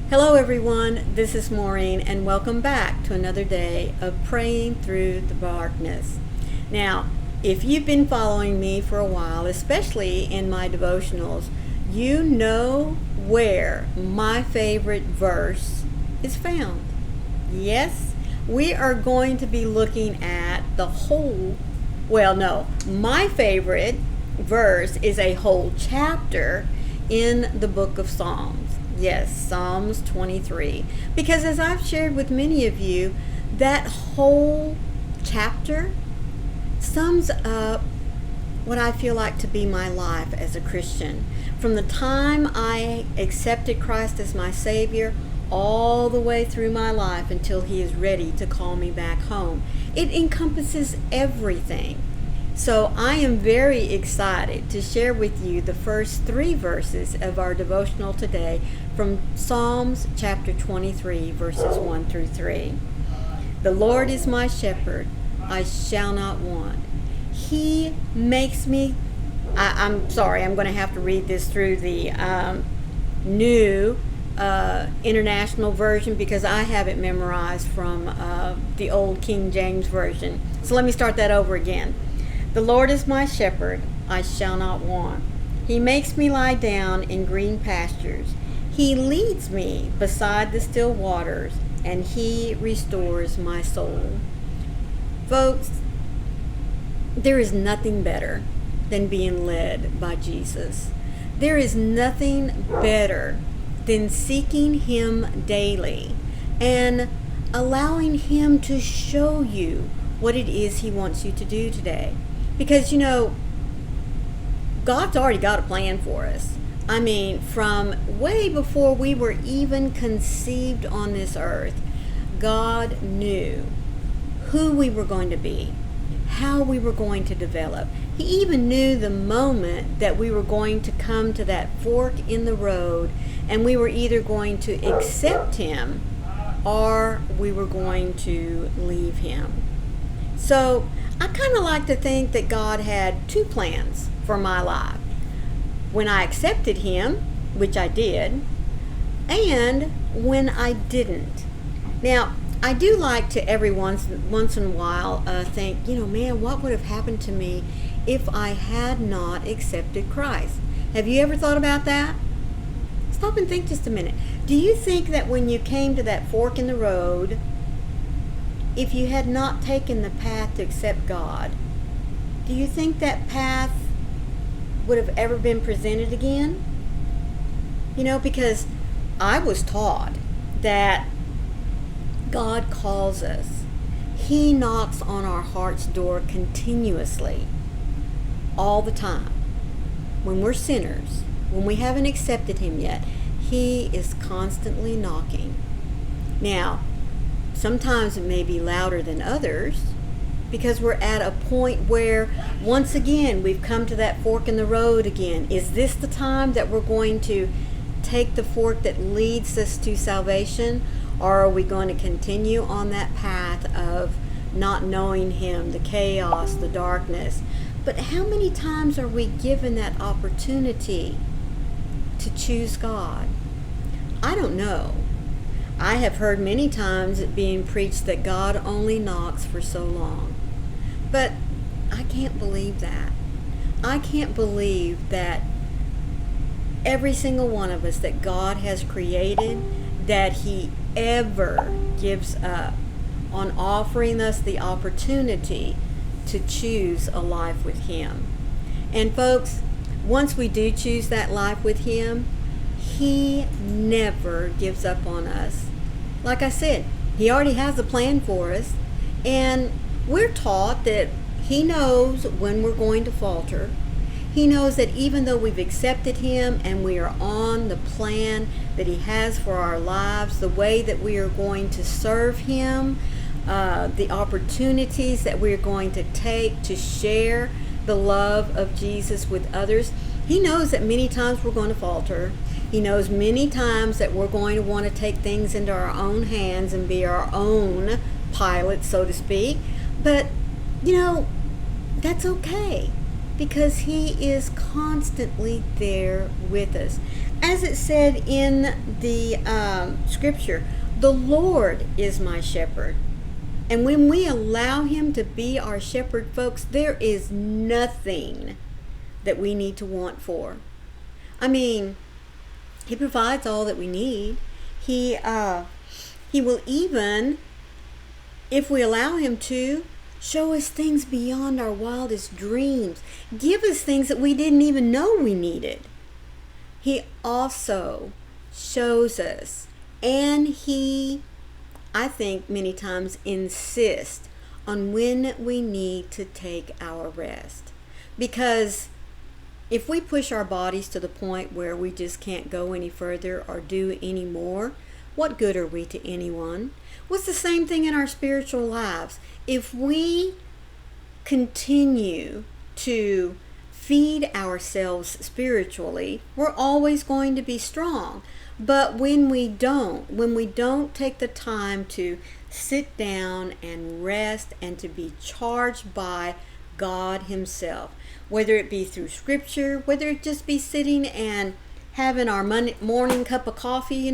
Hello everyone, this is Maureen and welcome back to another day of praying through the darkness. Now, if you've been following me for a while, especially in my devotionals, you know where my favorite verse is found. Yes, we are going to be looking at my favorite verse is a whole chapter in the book of Psalms. Yes, Psalms 23. Because as I've shared with many of you, that whole chapter sums up what I feel like to be my life as a Christian. From the time I accepted Christ as my Savior, all the way through my life until He is ready to call me back home. It encompasses everything. So I am very excited to share with you the first 3 verses of our devotional today from Psalms chapter 23, verses 1 through 3. The Lord is my shepherd, I shall not want. He makes me, I'm sorry, I'm going to have to read this through the new international version because I have it memorized from the old King James Version. So let me start that over again. The Lord is my shepherd, I shall not want. He makes me lie down in green pastures. He leads me beside the still waters, and He restores my soul. Folks, there is nothing better than being led by Jesus. There is nothing better than seeking Him daily and allowing Him to show you what it is He wants you to do today. Because, God's already got a plan for us. I mean, from way before we were even conceived on this earth, God knew who we were going to be, how we were going to develop. He even knew the moment that we were going to come to that fork in the road and we were either going to accept Him or we were going to leave Him. So I kind of like to think that God had 2 plans for my life. When I accepted Him, which I did, and when I didn't. Now, I do like to every once in a while think, man, what would have happened to me if I had not accepted Christ? Have you ever thought about that? Stop and think just a minute. Do you think that when you came to that fork in the road, if you had not taken the path to accept God, do you think that path would have ever been presented again? Because I was taught that God calls us. He knocks on our heart's door continuously, all the time. When we're sinners, when we haven't accepted Him yet, He is constantly knocking. Now, sometimes it may be louder than others because we're at a point where, once again, we've come to that fork in the road again. Is this the time that we're going to take the fork that leads us to salvation, or are we going to continue on that path of not knowing Him, the chaos, the darkness? But how many times are we given that opportunity to choose God? I don't know. I have heard many times it being preached that God only knocks for so long. But I can't believe that. I can't believe that every single one of us that God has created, that He ever gives up on offering us the opportunity to choose a life with Him. And folks, once we do choose that life with Him, He never gives up on us. Like I said, He already has a plan for us, and we're taught that He knows when we're going to falter. He knows that even though we've accepted Him and we are on the plan that He has for our lives, the way that we are going to serve Him, the opportunities that we're going to take to share the love of Jesus with others, He knows that many times we're going to falter. He knows many times that we're going to want to take things into our own hands and be our own pilot, so to speak. But, that's okay because He is constantly there with us. As it said in the scripture, the Lord is my shepherd. And when we allow him to be our shepherd, folks, there is nothing that we need to want for. I mean, he provides all that we need. He will even, if we allow him to, show us things beyond our wildest dreams. Give us things that we didn't even know we needed. He also shows us, and he, I think, many times insists on when we need to take our rest. Because if we push our bodies to the point where we just can't go any further or do any more, what good are we to anyone? Well, it's the same thing in our spiritual lives. If we continue to feed ourselves spiritually, we're always going to be strong. But when we don't take the time to sit down and rest and to be charged by God himself, whether it be through scripture, whether it just be sitting and having our morning cup of coffee,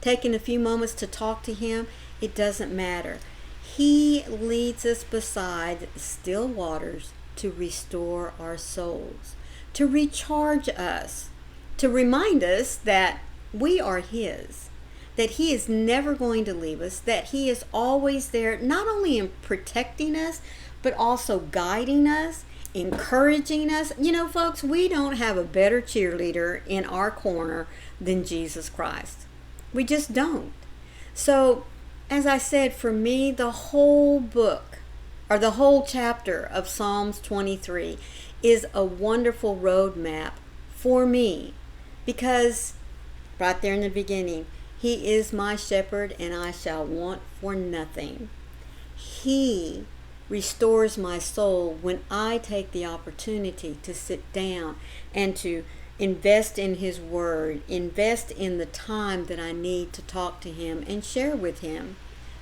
taking a few moments to talk to him, it doesn't matter. He leads us beside still waters to restore our souls, to recharge us, to remind us that we are his, that he is never going to leave us, that he is always there, not only in protecting us, but also guiding us, encouraging us. Folks, we don't have a better cheerleader in our corner than Jesus Christ. We just don't. So, as I said, for me, the whole book, or the whole chapter of Psalms 23 is a wonderful roadmap for me, because right there in the beginning, he is my shepherd and I shall want for nothing. He restores my soul when I take the opportunity to sit down and to invest in his word, invest in the time that I need to talk to him and share with him,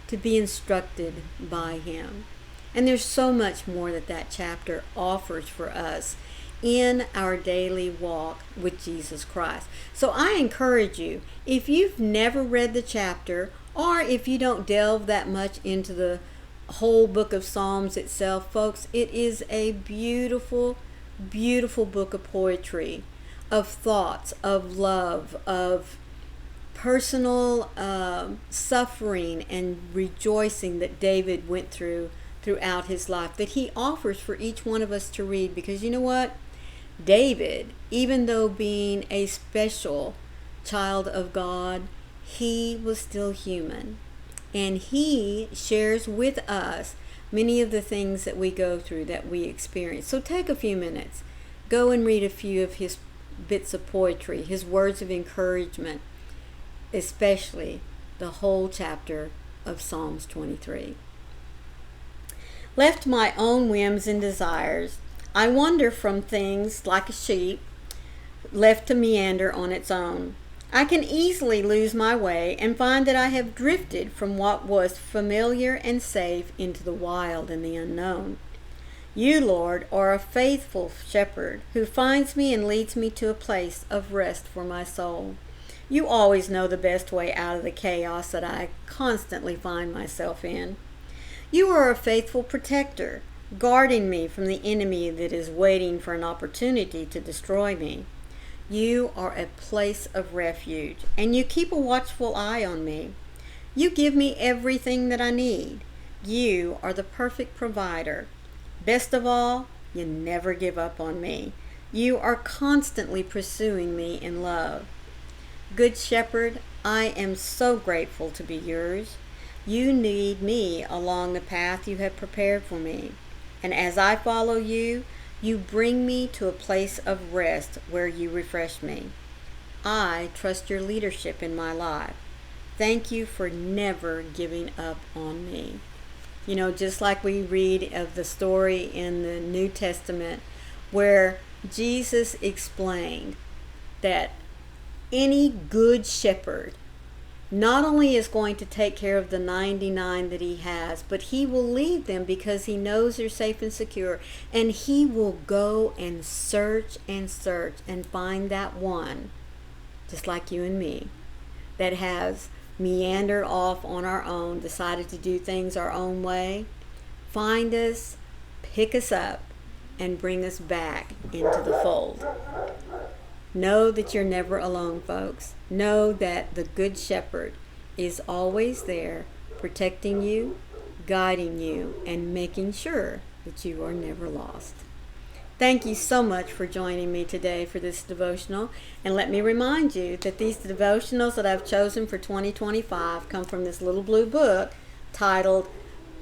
to be instructed by him. And there's so much more that chapter offers for us in our daily walk with Jesus Christ. So I encourage you, if you've never read the chapter, or if you don't delve that much into the whole book of Psalms itself, folks, it is a beautiful, beautiful book of poetry, of thoughts, of love, of personal suffering and rejoicing that David went throughout his life, that he offers for each one of us to read. Because you know what? David, even though being a special child of God, he was still human. And he shares with us many of the things that we go through, that we experience. So take a few minutes. Go and read a few of his bits of poetry, his words of encouragement, especially the whole chapter of Psalms 23. Left to my own whims and desires, I wander from things like a sheep left to meander on its own. I can easily lose my way and find that I have drifted from what was familiar and safe into the wild and the unknown. You, Lord, are a faithful shepherd who finds me and leads me to a place of rest for my soul. You always know the best way out of the chaos that I constantly find myself in. You are a faithful protector, guarding me from the enemy that is waiting for an opportunity to destroy me. You are a place of refuge, and you keep a watchful eye on me. You give me everything that I need. You are the perfect provider. Best of all, you never give up on me. You are constantly pursuing me in love. Good Shepherd, I am so grateful to be yours. You lead me along the path you have prepared for me. And as I follow you, you bring me to a place of rest where you refresh me. I trust your leadership in my life. Thank you for never giving up on me. Just like we read of the story in the New Testament where Jesus explained that any good shepherd not only is going to take care of the 99 that he has, but he will leave them because he knows they're safe and secure, and he will go and search and find that one just like you and me, that has meandered off on our own, decided to do things our own way, find us, pick us up, and bring us back into the fold. Know that you're never alone, folks. Know that the Good Shepherd is always there, protecting you, guiding you, and making sure that you are never lost. Thank you so much for joining me today for this devotional. And let me remind you that these devotionals that I've chosen for 2025 come from this little blue book titled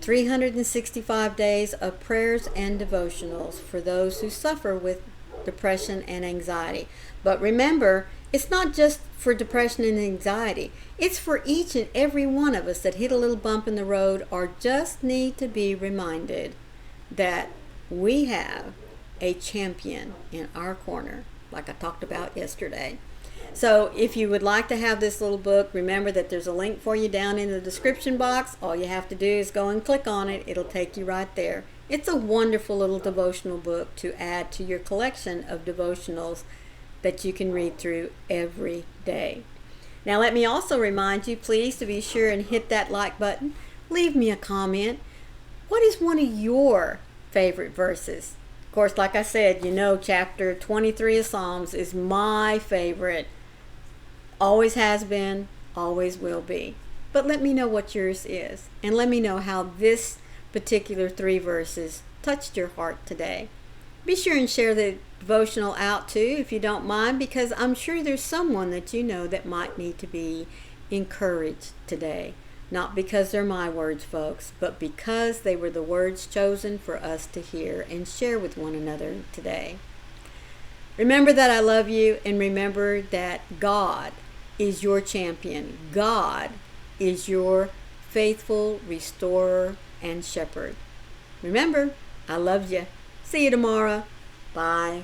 365 Days of Prayers and Devotionals for Those Who Suffer with Depression and Anxiety. But remember, it's not just for depression and anxiety. It's for each and every one of us that hit a little bump in the road or just need to be reminded that we have a champion in our corner, like I talked about yesterday. So if you would like to have this little book, remember that there's a link for you down in the description box. All you have to do is go and click on it. It'll take you right there. It's a wonderful little devotional book to add to your collection of devotionals that you can read through every day. Now let me also remind you, please, to be sure and hit that like button. Leave me a comment. What is one of your favorite verses? Of course, like I said, you know, chapter 23 of Psalms is my favorite. Always has been, always will be. But let me know what yours is. And let me know how this particular 3 verses touched your heart today. Be sure and share the devotional out too, if you don't mind, because I'm sure there's someone that you know that might need to be encouraged today. Not because they're my words, folks, but because they were the words chosen for us to hear and share with one another today. Remember that I love you, and remember that God is your champion. God is your faithful restorer and shepherd. Remember, I love you. See you tomorrow. Bye.